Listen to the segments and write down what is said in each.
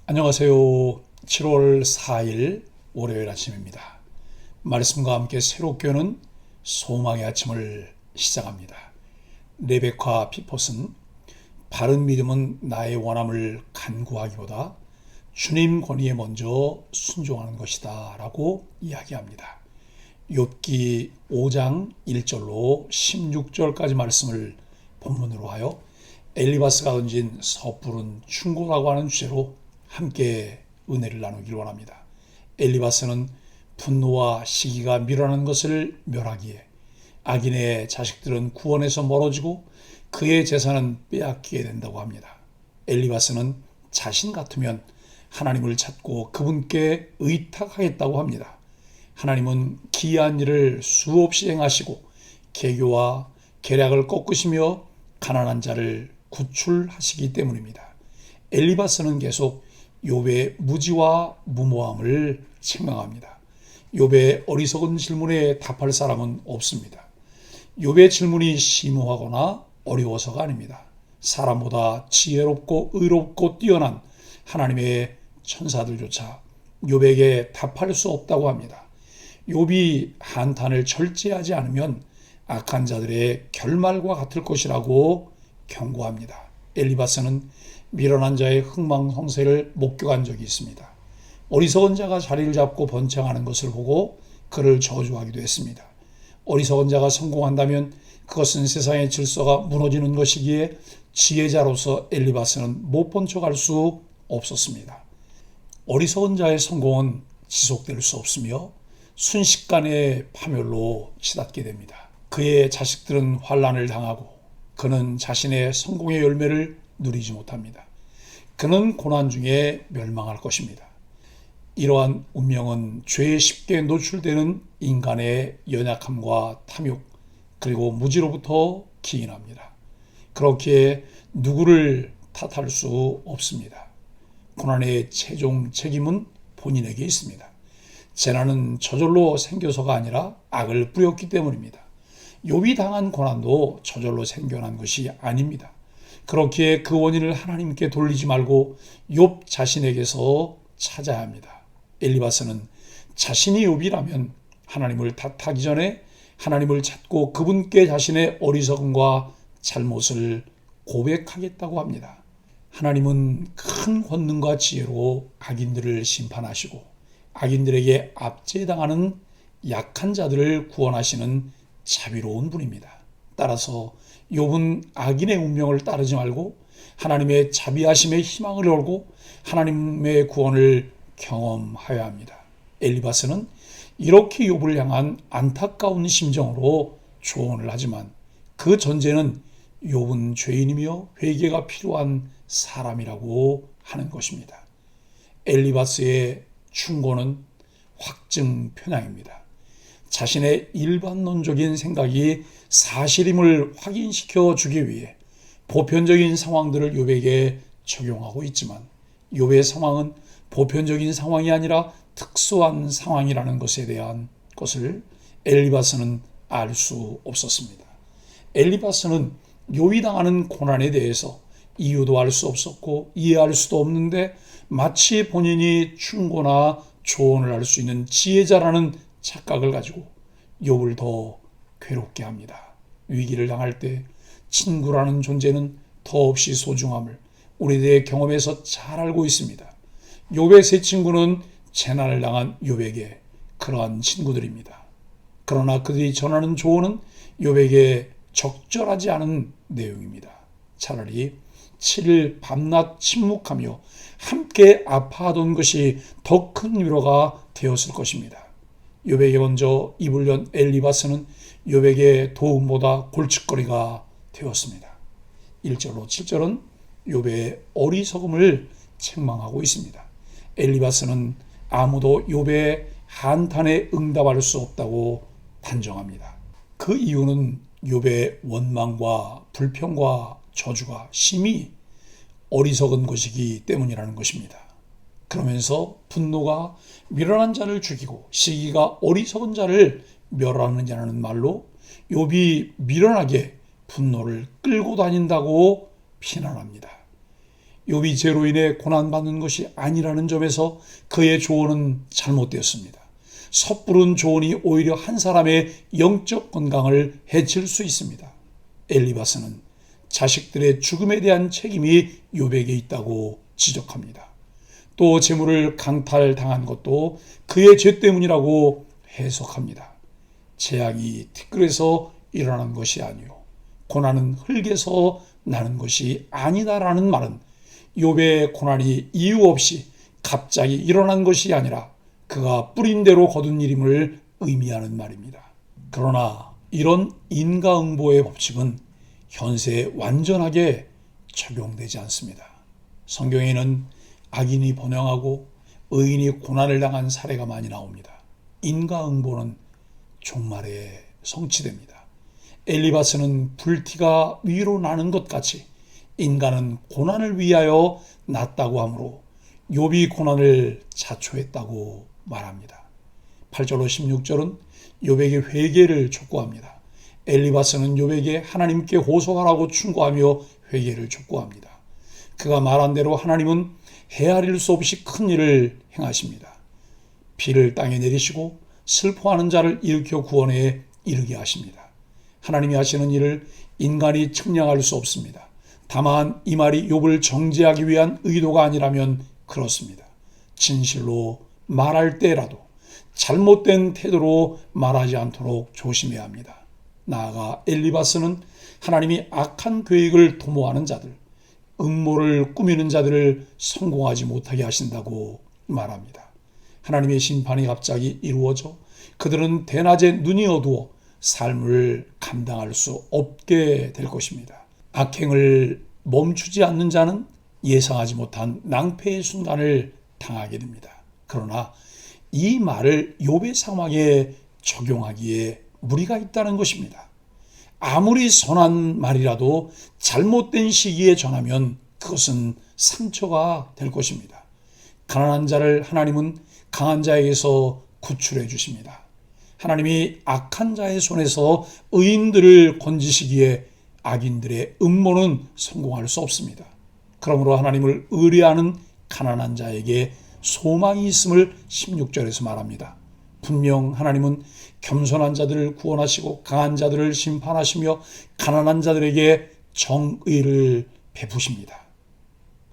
안녕하세요. 7월 4일 월요일 아침입니다. 말씀과 함께 새롭게 오는 소망의 아침을 시작합니다. 레베카 피폿은 바른 믿음은 나의 원함을 간구하기보다 주님 권위에 먼저 순종하는 것이다 라고 이야기합니다. 욥기 5장 1절로 16절까지 말씀을 본문으로 하여 엘리바스가 던진 섣부른 충고라고 하는 주제로 함께 은혜를 나누길 원합니다. 엘리바스는 분노와 시기가 밀어나는 것을 멸하기에 악인의 자식들은 구원에서 멀어지고 그의 재산은 빼앗기게 된다고 합니다. 엘리바스는 자신 같으면 하나님을 찾고 그분께 의탁하겠다고 합니다. 하나님은 기이한 일을 수없이 행하시고 계교와 계략을 꺾으시며 가난한 자를 구출하시기 때문입니다. 엘리바스는 계속 욥의 무지와 무모함을 책망합니다. 욥의 어리석은 질문에 답할 사람은 없습니다. 욥의 질문이 심오하거나 어려워서가 아닙니다. 사람보다 지혜롭고 의롭고 뛰어난 하나님의 천사들조차 욥에게 답할 수 없다고 합니다. 욥이 한탄을 절제하지 않으면 악한 자들의 결말과 같을 것이라고 경고합니다. 엘리바스는 미련한 자의 흥망성쇠를 목격한 적이 있습니다. 어리석은 자가 자리를 잡고 번창하는 것을 보고 그를 저주하기도 했습니다. 어리석은 자가 성공한다면 그것은 세상의 질서가 무너지는 것이기에 지혜자로서 엘리바스는 못 본 척할 수 없었습니다. 어리석은 자의 성공은 지속될 수 없으며 순식간에 파멸로 치닫게 됩니다. 그의 자식들은 환난을 당하고 그는 자신의 성공의 열매를 누리지 못합니다. 그는 고난 중에 멸망할 것입니다. 이러한 운명은 죄에 쉽게 노출되는 인간의 연약함과 탐욕 그리고 무지로부터 기인합니다. 그렇기에 누구를 탓할 수 없습니다. 고난의 최종 책임은 본인에게 있습니다. 재난은 저절로 생겨서가 아니라 악을 뿌렸기 때문입니다. 욥이 당한 고난도 저절로 생겨난 것이 아닙니다. 그렇기에 그 원인을 하나님께 돌리지 말고 욥 자신에게서 찾아야 합니다. 엘리바스는 자신이 욥이라면 하나님을 탓하기 전에 하나님을 찾고 그분께 자신의 어리석음과 잘못을 고백하겠다고 합니다. 하나님은 큰 권능과 지혜로 악인들을 심판하시고 악인들에게 압제당하는 약한 자들을 구원하시는 자비로운 분입니다. 따라서 욥은 악인의 운명을 따르지 말고 하나님의 자비하심에 희망을 걸고 하나님의 구원을 경험하여야 합니다. 엘리바스는 이렇게 욥을 향한 안타까운 심정으로 조언을 하지만 그 전제는 욥은 죄인이며 회개가 필요한 사람이라고 하는 것입니다. 엘리바스의 충고는 확증 편향입니다. 자신의 일반론적인 생각이 사실임을 확인시켜 주기 위해 보편적인 상황들을 욥에게 적용하고 있지만 욥의 상황은 보편적인 상황이 아니라 특수한 상황이라는 것에 대한 것을 엘리바스는 알 수 없었습니다. 엘리바스는 욥이 당하는 고난에 대해서 이유도 알 수 없었고 이해할 수도 없는데 마치 본인이 충고나 조언을 할 수 있는 지혜자라는 착각을 가지고 욥을 더 괴롭게 합니다. 위기를 당할 때 친구라는 존재는 더없이 소중함을 우리들의 경험에서 잘 알고 있습니다. 욥의 세 친구는 재난을 당한 욥에게 그러한 친구들입니다. 그러나 그들이 전하는 조언은 욥에게 적절하지 않은 내용입니다. 차라리 7일 밤낮 침묵하며 함께 아파하던 것이 더 큰 위로가 되었을 것입니다. 욥에게 먼저 입을 연 엘리바스는 욥에게 도움보다 골칫거리가 되었습니다. 1절로 7절은 욥의 어리석음을 책망하고 있습니다. 엘리바스는 아무도 욥의 한탄에 응답할 수 없다고 단정합니다. 그 이유는 욥의 원망과 불평과 저주가 심히 어리석은 것이기 때문이라는 것입니다. 그러면서 분노가 미련한 자를 죽이고 시기가 어리석은 자를 멸하느냐는 말로 욥이 미련하게 분노를 끌고 다닌다고 비난합니다. 욥이 죄로 인해 고난받는 것이 아니라는 점에서 그의 조언은 잘못되었습니다. 섣부른 조언이 오히려 한 사람의 영적 건강을 해칠 수 있습니다. 엘리바스는 자식들의 죽음에 대한 책임이 욥에게 있다고 지적합니다. 또 재물을 강탈당한 것도 그의 죄 때문이라고 해석합니다. 재앙이 티끌에서 일어나는 것이 아니요 고난은 흙에서 나는 것이 아니다라는 말은 욥의 고난이 이유 없이 갑자기 일어난 것이 아니라 그가 뿌린 대로 거둔 일임을 의미하는 말입니다. 그러나 이런 인과응보의 법칙은 현세에 완전하게 적용되지 않습니다. 성경에는 악인이 번영하고 의인이 고난을 당한 사례가 많이 나옵니다. 인과응보는 종말에 성취됩니다. 엘리바스는 불티가 위로 나는 것 같이 인간은 고난을 위하여 났다고 하므로 욥이 고난을 자초했다고 말합니다. 8절로 16절은 욥에게 회개를 촉구합니다. 엘리바스는 욥에게 하나님께 호소하라고 충고하며 회개를 촉구합니다. 그가 말한 대로 하나님은 헤아릴 수 없이 큰 일을 행하십니다. 비를 땅에 내리시고 슬퍼하는 자를 일으켜 구원에 이르게 하십니다. 하나님이 하시는 일을 인간이 측량할 수 없습니다. 다만 이 말이 욥을 정죄하기 위한 의도가 아니라면 그렇습니다. 진실로 말할 때라도 잘못된 태도로 말하지 않도록 조심해야 합니다. 나아가 엘리바스는 하나님이 악한 계획을 도모하는 자들, 음모를 꾸미는 자들을 성공하지 못하게 하신다고 말합니다. 하나님의 심판이 갑자기 이루어져 그들은 대낮에 눈이 어두워 삶을 감당할 수 없게 될 것입니다. 악행을 멈추지 않는 자는 예상하지 못한 낭패의 순간을 당하게 됩니다. 그러나 이 말을 욥의 상황에 적용하기에 무리가 있다는 것입니다. 아무리 선한 말이라도 잘못된 시기에 전하면 그것은 상처가 될 것입니다. 가난한 자를 하나님은 강한 자에게서 구출해 주십니다. 하나님이 악한 자의 손에서 의인들을 건지시기에 악인들의 음모는 성공할 수 없습니다. 그러므로 하나님을 의뢰하는 가난한 자에게 소망이 있음을 16절에서 말합니다. 분명 하나님은 겸손한 자들을 구원하시고 강한 자들을 심판하시며 가난한 자들에게 정의를 베푸십니다.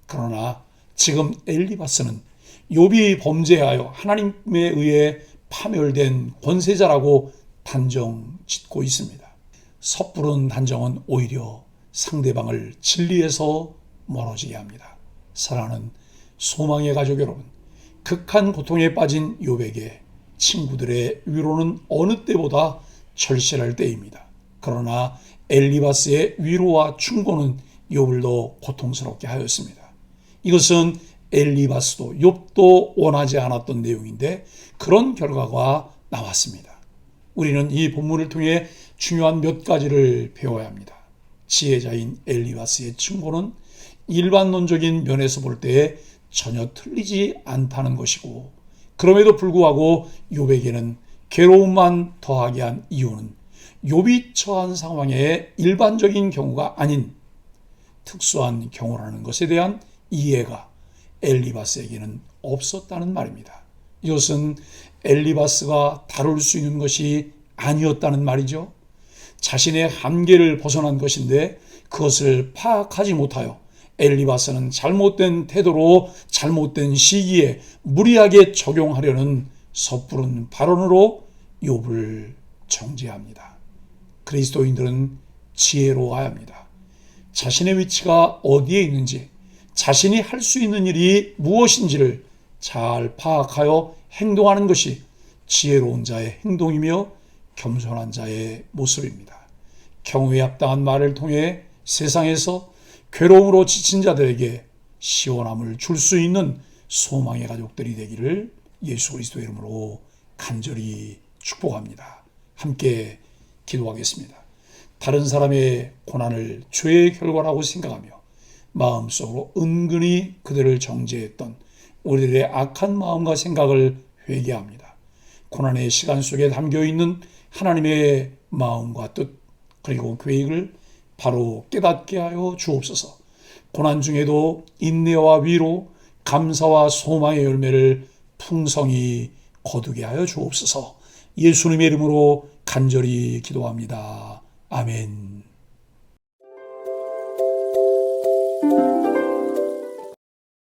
그러나 지금 엘리바스는 욥이 범죄하여 하나님에 의해 파멸된 권세자라고 단정 짓고 있습니다. 섣부른 단정은 오히려 상대방을 진리에서 멀어지게 합니다. 사랑하는 소망의 가족 여러분, 극한 고통에 빠진 욥에게 친구들의 위로는 어느 때보다 절실할 때입니다. 그러나 엘리바스의 위로와 충고는 욥을 더 고통스럽게 하였습니다. 이것은 엘리바스도 욥도 원하지 않았던 내용인데 그런 결과가 나왔습니다. 우리는 이 본문을 통해 중요한 몇 가지를 배워야 합니다. 지혜자인 엘리바스의 충고는 일반론적인 면에서 볼 때에 전혀 틀리지 않다는 것이고, 그럼에도 불구하고 욥에게는 괴로움만 더하게 한 이유는 욥이 처한 상황의 일반적인 경우가 아닌 특수한 경우라는 것에 대한 이해가 엘리바스에게는 없었다는 말입니다. 이것은 엘리바스가 다룰 수 있는 것이 아니었다는 말이죠. 자신의 한계를 벗어난 것인데 그것을 파악하지 못하여 엘리바스는 잘못된 태도로 잘못된 시기에 무리하게 적용하려는 섣부른 발언으로 욥을 정죄합니다. 그리스도인들은 지혜로워야 합니다. 자신의 위치가 어디에 있는지, 자신이 할 수 있는 일이 무엇인지를 잘 파악하여 행동하는 것이 지혜로운 자의 행동이며 겸손한 자의 모습입니다. 경우에 합당한 말을 통해 세상에서 괴로움으로 지친 자들에게 시원함을 줄 수 있는 소망의 가족들이 되기를 예수 그리스도의 이름으로 간절히 축복합니다. 함께 기도하겠습니다. 다른 사람의 고난을 죄의 결과라고 생각하며 마음속으로 은근히 그들을 정죄했던 우리들의 악한 마음과 생각을 회개합니다. 고난의 시간 속에 담겨있는 하나님의 마음과 뜻 그리고 계획을 바로 깨닫게 하여 주옵소서. 고난 중에도 인내와 위로, 감사와 소망의 열매를 풍성히 거두게 하여 주옵소서. 예수님의 이름으로 간절히 기도합니다. 아멘.